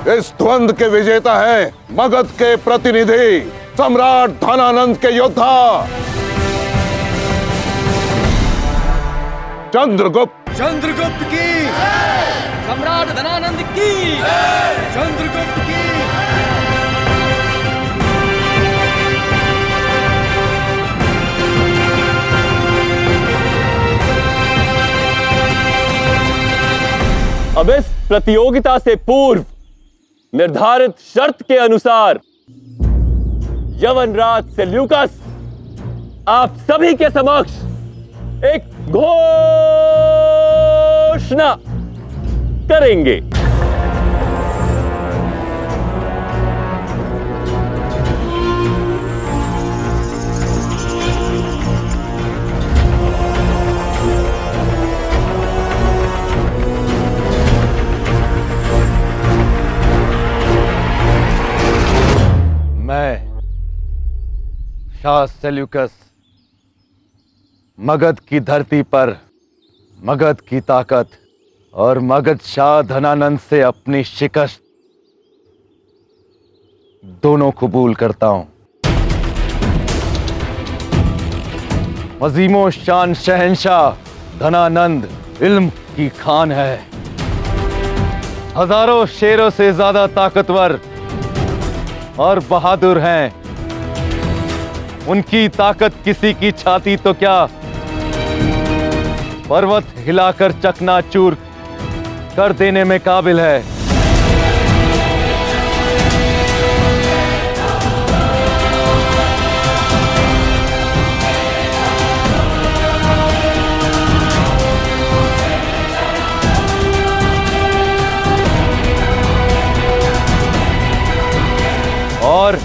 इस द्वंद के विजेता है मगध के प्रतिनिधि सम्राट धनानंद के योद्धा चंद्रगुप्त। चंद्रगुप्त की सम्राट धनानंद की चंद्रगुप्त की। अब इस प्रतियोगिता से पूर्व निर्धारित शर्त के अनुसार यवनराज सेल्यूकस आप सभी के समक्ष एक घोषणा करेंगे। मैं शाह सेल्यूकस मगध की धरती पर मगध की ताकत और मगध शाह धनानंद से अपनी शिकस्त दोनों कबूल करता हूं। अजीमो शान शहंशाह धनानंद इल्म की खान है। हजारों शेरों से ज्यादा ताकतवर और बहादुर हैं। उनकी ताकत किसी की छाती तो क्या पर्वत हिलाकर चकनाचूर कर देने में काबिल है। और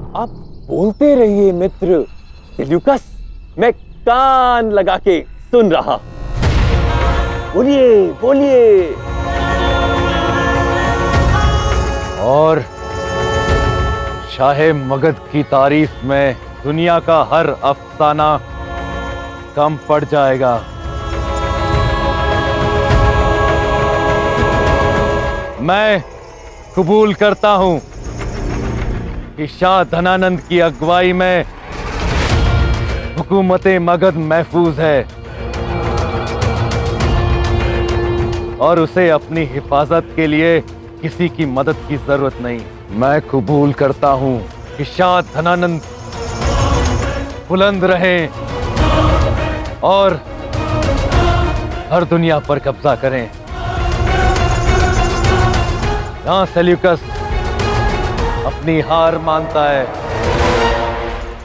आप बोलते रहिए मित्र सेल्यूकस, मैं कान लगा के सुन रहा। बोलिए बोलिए। और शाहे मगध की तारीफ में दुनिया का हर अफसाना कम पड़ जाएगा। मैं कबूल करता हूं कि शाह धनानंद की अगुवाई में हुकूमत मगध महफूज है और उसे अपनी हिफाजत के लिए किसी की मदद की जरूरत नहीं। मैं कबूल करता हूं कि शाह धनानंद बुलंद रहे और हर दुनिया पर कब्जा करें। यहां सेल्यूकस अपनी हार मानता है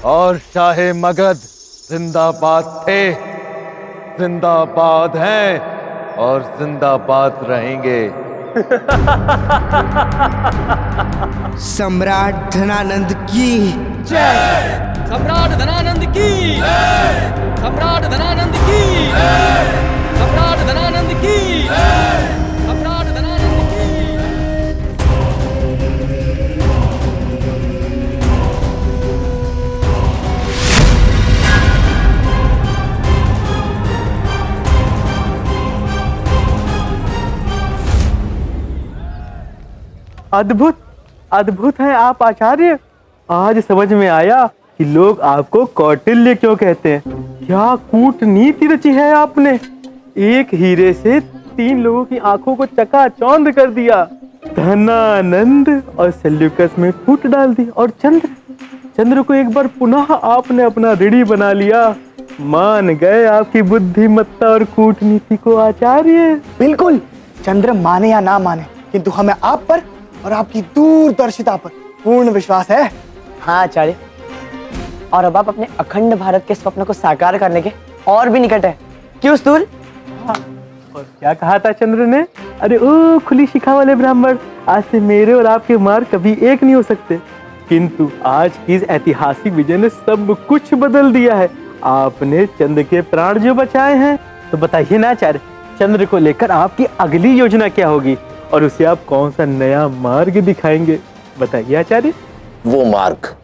और शाहे मगध जिंदाबाद थे, जिंदाबाद हैं और जिंदाबाद रहेंगे। सम्राट धनानंद की जय। सम्राट धनानंद की जय। सम्राट धनानंद की जय। सम्राट धनानंद की जय। सम्राट धनानंद की। अद्भुत अद्भुत है आप आचार्य। आज समझ में आया कि लोग आपको कौटिल्य क्यों कहते हैं। क्या कूटनीति रची है आपने। एक हीरे से 3 लोगों की आंखों को चकाचौंध कर दिया। धनानंद और सेल्यूकस में फूट डाल दी और चंद्र को एक बार पुनः आपने अपना ऋणी बना लिया। मान गए आपकी बुद्धिमत्ता और कूटनीति को आचार्य। बिल्कुल, चंद्र माने या ना माने, किंतु हमें आप पर और आपकी दूरदर्शिता पर पूर्ण विश्वास है। हाँ आचार्य, और अब आप अपने अखंड भारत के स्वप्न को साकार करने के और भी निकट है। क्यों स्थूल? हाँ, और क्या कहा था चंद्र ने? अरे ओ खुली शिखा वाले ब्राह्मण, आज से मेरे और आपके मार्ग कभी एक नहीं हो सकते। किंतु आज की इस ऐतिहासिक विजय ने सब कुछ बदल दिया है। आपने चंद्र के प्राण जो बचाए हैं। तो बताइए ना आचार्य, चंद्र को लेकर आपकी अगली योजना क्या होगी और उसे आप कौन सा नया मार्ग दिखाएंगे? बताइए आचार्य। वो मार्ग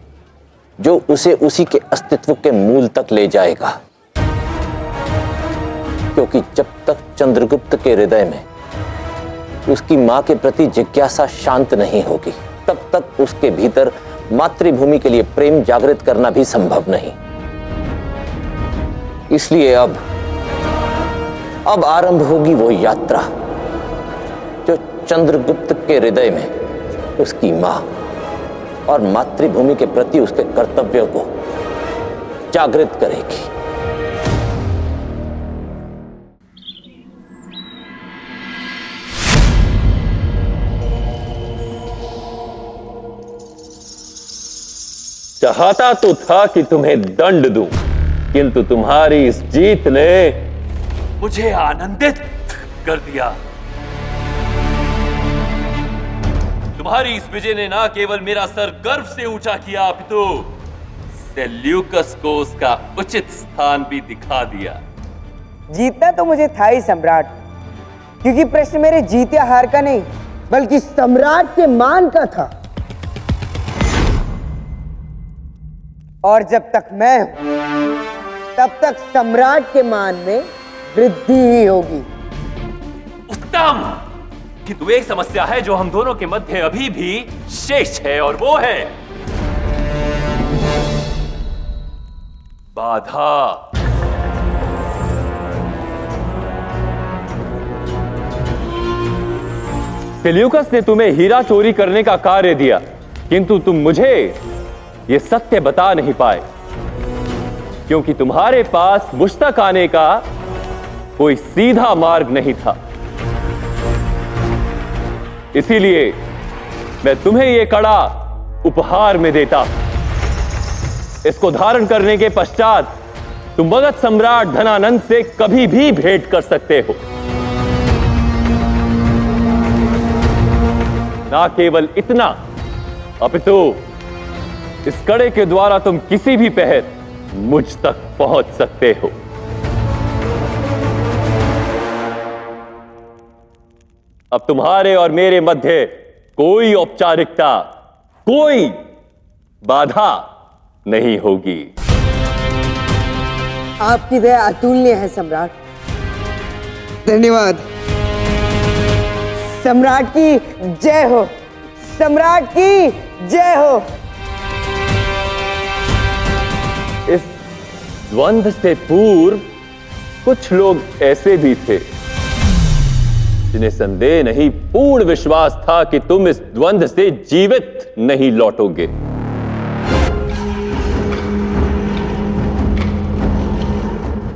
जो उसे उसी के अस्तित्व के मूल तक ले जाएगा, क्योंकि जब तक चंद्रगुप्त के हृदय में उसकी मां के प्रति जिज्ञासा शांत नहीं होगी, तब तक उसके भीतर मातृभूमि के लिए प्रेम जागृत करना भी संभव नहीं। इसलिए अब आरंभ होगी वो यात्रा जो चंद्रगुप्त के हृदय में उसकी मां और मातृभूमि के प्रति उसके कर्तव्यों को जागृत करेगी। चाहता तो था कि तुम्हें दंड दूं, किंतु तुम्हारी इस जीत ने मुझे आनंदित कर दिया। तुम्हारी इस विजय ने ना केवल मेरा सर गर्व से ऊंचा किया, अपितु सेल्यूकस को उसका उचित स्थान भी दिखा दिया। जीतना तो मुझे था ही सम्राट, क्योंकि प्रश्न मेरे जीत या हार का नहीं बल्कि सम्राट के मान का था। और जब तक मैं हूं तब तक सम्राट के मान में वृद्धि ही होगी। उत्तम, किंतु एक समस्या है जो हम दोनों के मध्य अभी भी शेष है, और वो है बाधा। सेल्यूकस ने तुम्हें हीरा चोरी करने का कार्य दिया, किंतु तुम मुझे यह सत्य बता नहीं पाए, क्योंकि तुम्हारे पास मुझ तक आने का कोई सीधा मार्ग नहीं था। इसीलिए मैं तुम्हें यह कड़ा उपहार में देता हूं। इसको धारण करने के पश्चात तुम मगध सम्राट धनानंद से कभी भी भेंट कर सकते हो। ना केवल इतना, अपितु इस कड़े के द्वारा तुम किसी भी पहर मुझ तक पहुंच सकते हो। अब तुम्हारे और मेरे मध्य कोई औपचारिकता, कोई बाधा नहीं होगी। आपकी दया अतुल्य है सम्राट। धन्यवाद। सम्राट की जय हो, सम्राट की जय हो। इस द्वंद्व से पूर्व कुछ लोग ऐसे भी थे जिन्हें संदेह नहीं, पूर्ण विश्वास था कि तुम इस द्वंद्व से जीवित नहीं लौटोगे।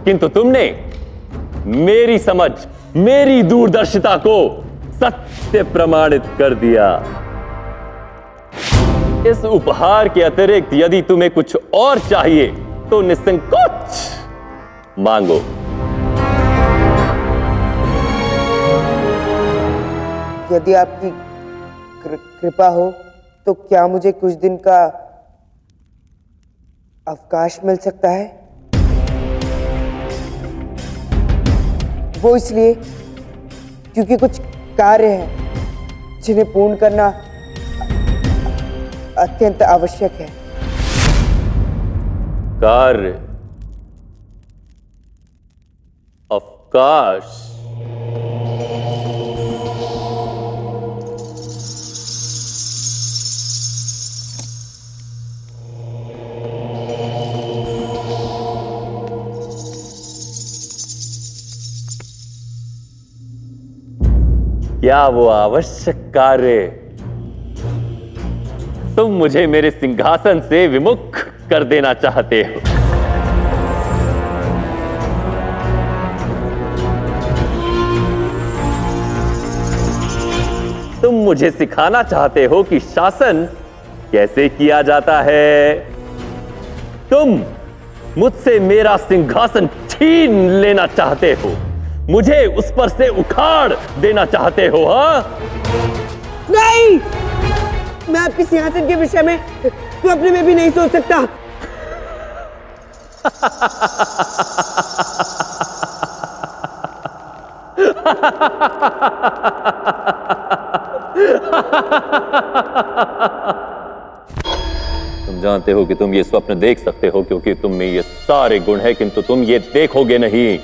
किंतु तुमने मेरी समझ, मेरी दूरदर्शिता को सत्य प्रमाणित कर दिया। इस उपहार के अतिरिक्त यदि तुम्हें कुछ और चाहिए तो निसंकोच मांगो। यदि आपकी कृपा हो तो क्या मुझे कुछ दिन का अवकाश मिल सकता है? वो इसलिए क्योंकि कुछ कार्य हैं जिन्हें पूर्ण करना अत्यंत आवश्यक है। कार्य, अवकाश। क्या वो आवश्यक कार्य तुम मुझे मेरे सिंहासन से विमुख कर देना चाहते हो? तुम मुझे सिखाना चाहते हो कि शासन कैसे किया जाता है? तुम मुझसे मेरा सिंहासन छीन लेना चाहते हो, मुझे उस पर से उखाड़ देना चाहते हो? हाँ? नहीं, मैं आपके सिंहासन के विषय में स्वप्न में भी नहीं सोच सकता। तुम जानते हो कि तुम ये स्वप्न देख सकते हो क्योंकि तुम में ये सारे गुण हैं, किंतु तुम ये देखोगे नहीं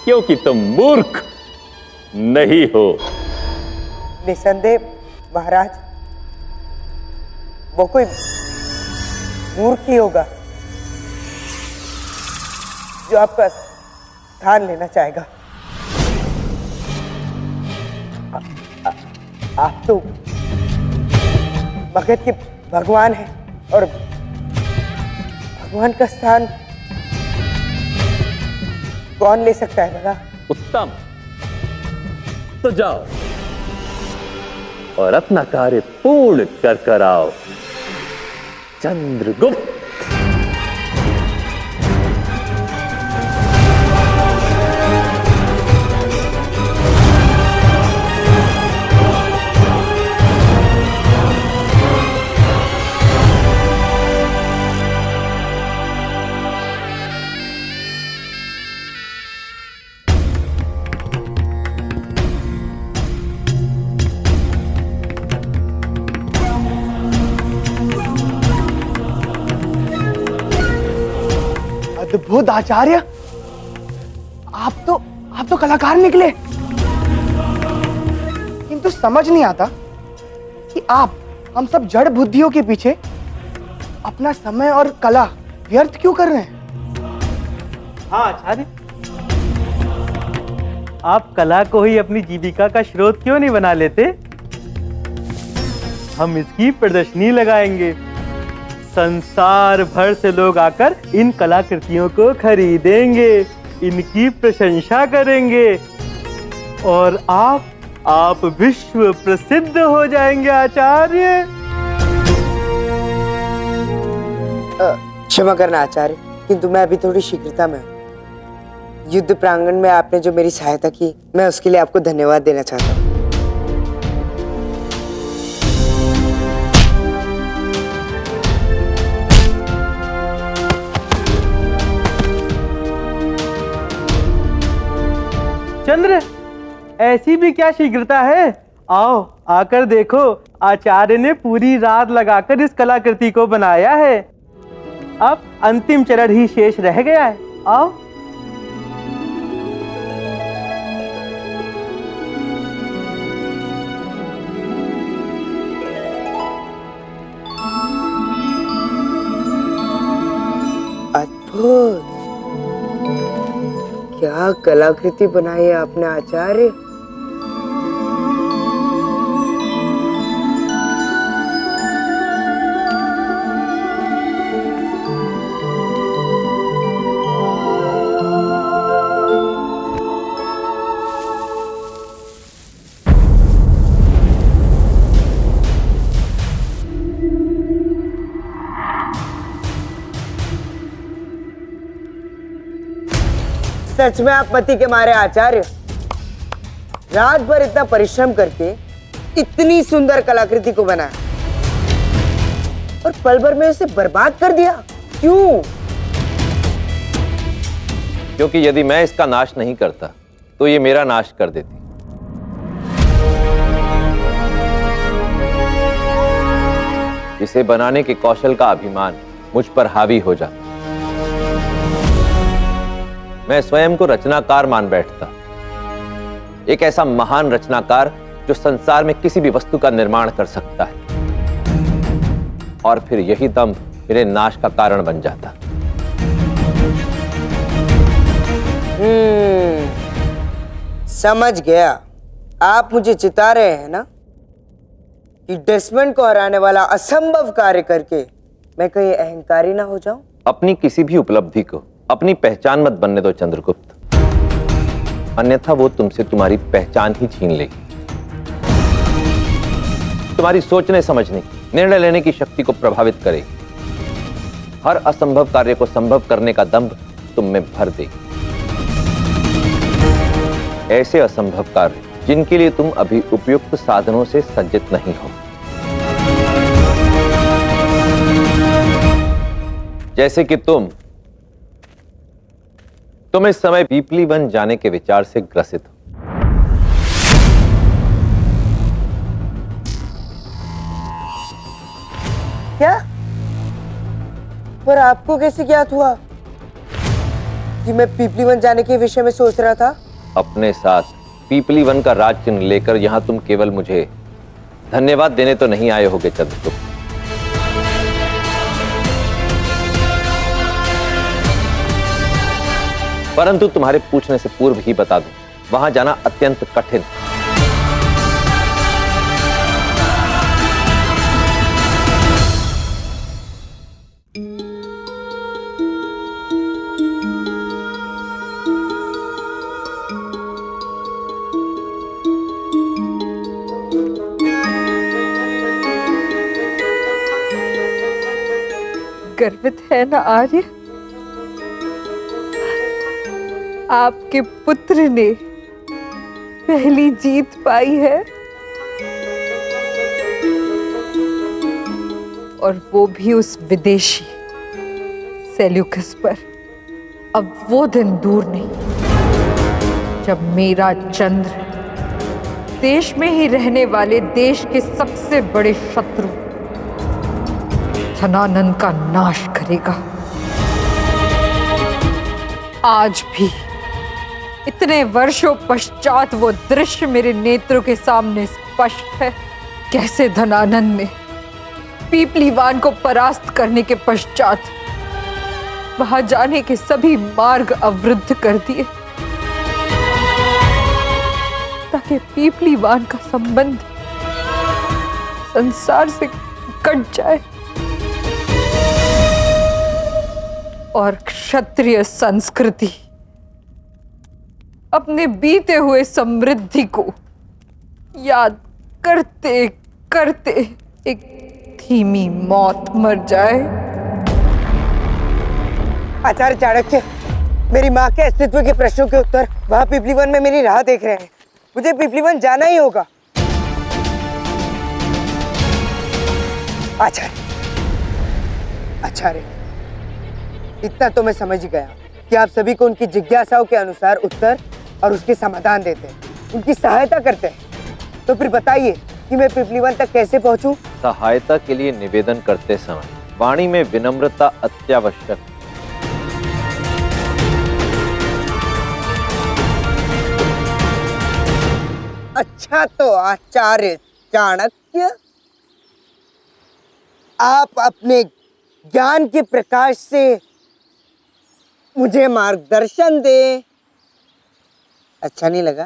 क्योंकि तुम मूर्ख नहीं हो। निसंदेह महाराज, वो कोई मूर्ख ही होगा जो आपका स्थान लेना चाहेगा। आप तो मगध के भगवान हैं और भगवान का स्थान कौन ले सकता है भला? उत्तम, तो जाओ और अपना कार्य पूर्ण कर आओ चंद्रगुप्त। अद्भुत आचार्य, आप तो कलाकार निकले, किंतु समझ नहीं आता कि आप हम सब जड़ बुद्धियों के पीछे अपना समय और कला व्यर्थ क्यों कर रहे हैं? हाँ आचार्य, आप कला को ही अपनी जीविका का स्रोत क्यों नहीं बना लेते? हम इसकी प्रदर्शनी लगाएंगे, संसार भर से लोग आकर इन कलाकृतियों को खरीदेंगे, इनकी प्रशंसा करेंगे और आप विश्व प्रसिद्ध हो जाएंगे आचार्य। क्षमा करना आचार्य, किंतु मैं अभी थोड़ी शीघ्रता में हूँ। युद्ध प्रांगण में आपने जो मेरी सहायता की, मैं उसके लिए आपको धन्यवाद देना चाहता हूँ। चंद्र, ऐसी भी क्या शीघ्रता है? आओ आकर देखो, आचार्य ने पूरी रात लगाकर इस कलाकृति को बनाया है। अब अंतिम चरण ही शेष रह गया है। आओ। अद्भुत, क्या कलाकृति बनाई है आपने आचार्य। सच में आप मति के मारे आचार्य, रात भर इतना परिश्रम करके इतनी सुंदर कलाकृति को बनाया और पल भर में उसे बर्बाद कर दिया। क्यों? क्योंकि यदि मैं इसका नाश नहीं करता तो ये मेरा नाश कर देती। इसे बनाने के कौशल का अभिमान मुझ पर हावी हो जाता। मैं स्वयं को रचनाकार मान बैठता, एक ऐसा महान रचनाकार जो संसार में किसी भी वस्तु का निर्माण कर सकता है, और फिर यही दंभ मेरे नाश का कारण बन जाता। समझ गया। आप मुझे चिता रहे हैं ना कि डेस्मंड को हराने वाला असंभव कार्य करके मैं कहीं अहंकारी ना हो जाऊं। अपनी किसी भी उपलब्धि को अपनी पहचान मत बनने दो चंद्रगुप्त, अन्यथा वो तुमसे तुम्हारी पहचान ही छीन लेगी। तुम्हारी सोचने समझने, निर्णय लेने की शक्ति को प्रभावित करेगी। हर असंभव कार्य को संभव करने का दंभ तुम में भर देगी। ऐसे असंभव कार्य जिनके लिए तुम अभी उपयुक्त साधनों से सज्जित नहीं हो, जैसे कि तुम इस समय पीपली वन जाने के विचार से ग्रसित हो। क्या? पर आपको कैसे ज्ञात हुआ कि मैं पीपली वन जाने के विषय में सोच रहा था? अपने साथ पीपली वन का राज चिन्ह लेकर यहां तुम केवल मुझे धन्यवाद देने तो नहीं आए होगे चंद्रगुप्त, परंतु तुम्हारे पूछने से पूर्व ही बता दूं, वहां जाना अत्यंत कठिन। गर्वित है ना आर्य? आपके पुत्र ने पहली जीत पाई है और वो भी उस विदेशी सेल्यूकस पर। अब वो दिन दूर नहीं जब मेरा चंद्र देश में ही रहने वाले देश के सबसे बड़े शत्रु धनानंद का नाश करेगा। आज भी इतने वर्षों पश्चात वो दृश्य मेरे नेत्रों के सामने स्पष्ट है। कैसे धनानंद ने पीपलीवान को परास्त करने के पश्चात वहां जाने के सभी मार्ग अवरुद्ध कर दिए ताकि पीपलीवान का संबंध संसार से कट जाए और क्षत्रिय संस्कृति अपने बीते हुए समृद्धि को याद करते करते एक धीमी मौत मर जाए। आचार्य चाणक्य, मेरी माँ के अस्तित्व के प्रश्नों के उत्तर वहां पीपलीवन में मेरी राह देख रहे हैं। मुझे पीपलीवन जाना ही होगा। आचार्य, इतना तो मैं समझ गया कि आप सभी को उनकी जिज्ञासाओं के अनुसार उत्तर और उसके समाधान देते हैं, उनकी सहायता करते हैं। तो फिर बताइए कि मैं पीपलीवन तक कैसे पहुंचूं? सहायता के लिए निवेदन करते समय वाणी में विनम्रता अत्यावश्यक। अच्छा, तो आचार्य चाणक्य, आप अपने ज्ञान के प्रकाश से मुझे मार्गदर्शन दे। अच्छा नहीं लगा?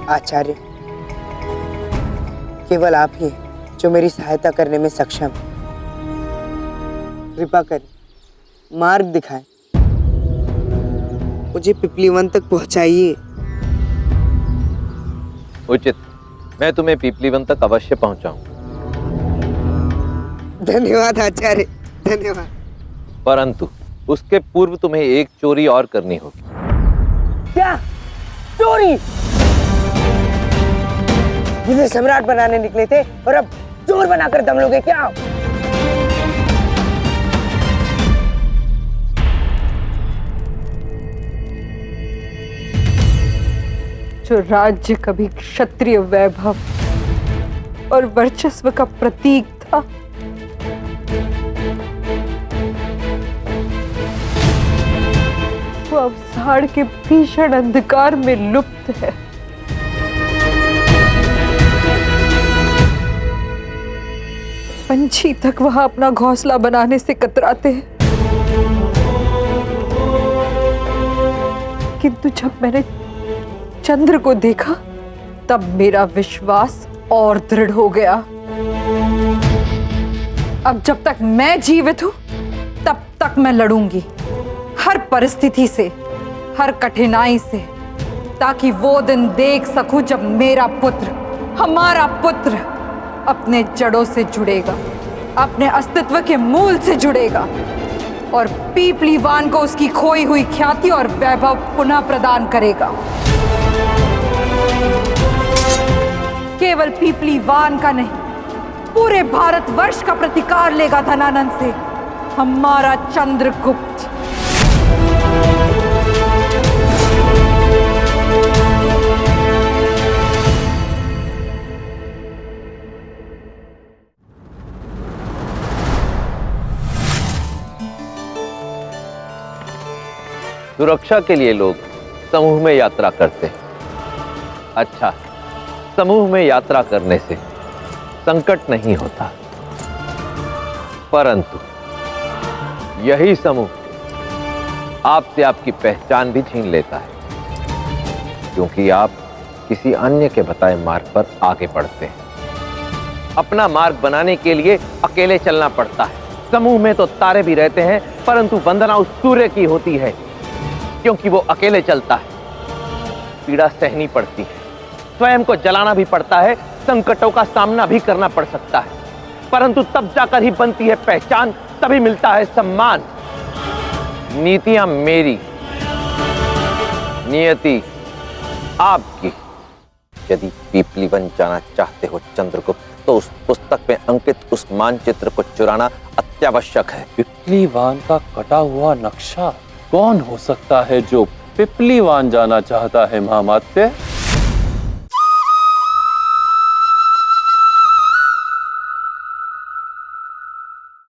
आचार्य, केवल आप ही हैं जो मेरी सहायता करने में सक्षम हैं। कृपा करें, मार्ग दिखाएं, मुझे पीपलीवन तक पहुंचाइए। उचित, मैं तुम्हें पीपलीवन तक अवश्य पहुंचाऊंगा। धन्यवाद आचार्य, धन्यवाद। परंतु उसके पूर्व तुम्हें एक चोरी और करनी होगी। क्या चोरी? मुझे सम्राट बनाने निकले थे और अब चोर बनाकर दम लोगे क्या? जो राज्य कभी क्षत्रिय वैभव और वर्चस्व का प्रतीक था, वो अवसाद के भीषण अंधकार में लुप्त है। पंछी तक वहां अपना घोंसला बनाने से कतराते हैं, किंतु जब मैंने चंद्र को देखा तब मेरा विश्वास और दृढ़ हो गया। अब जब तक मैं जीवित हूं तब तक मैं लड़ूंगी, हर परिस्थिति से, हर कठिनाई से, ताकि वो दिन देख सकूं जब मेरा पुत्र, हमारा पुत्र अपने जड़ों से जुड़ेगा, अपने अस्तित्व के मूल से जुड़ेगा और पीपलीवान को उसकी खोई हुई ख्याति और वैभव पुनः प्रदान करेगा। केवल पीपलीवान का नहीं, पूरे भारतवर्ष का प्रतिकार लेगा धनानंद से हमारा चंद्रगुप्त। सुरक्षा के लिए लोग समूह में यात्रा करते हैं। अच्छा, समूह में यात्रा करने से संकट नहीं होता, परंतु यही समूह आपसे आपकी पहचान भी छीन लेता है, क्योंकि आप किसी अन्य के बताए मार्ग पर आगे बढ़ते हैं। अपना मार्ग बनाने के लिए अकेले चलना पड़ता है। समूह में तो तारे भी रहते हैं, परंतु वंदना उस सूर्य की होती है, क्योंकि वो अकेले चलता है। पीड़ा सहनी पड़ती है, स्वयं को जलाना भी पड़ता है, संकटों का सामना भी करना पड़ सकता है, परंतु तब जाकर ही बनती है पहचान, तभी मिलता है सम्मान। नीतियां मेरी, नियति आपकी। यदि पीपलीवन जाना चाहते हो चंद्रगुप्त, तो उस पुस्तक में अंकित उस मानचित्र को चुराना अत्यावश्यक है। पिपलीवान का कटा हुआ नक्शा? कौन हो सकता है जो पिपलीवान जाना चाहता है महामात्य?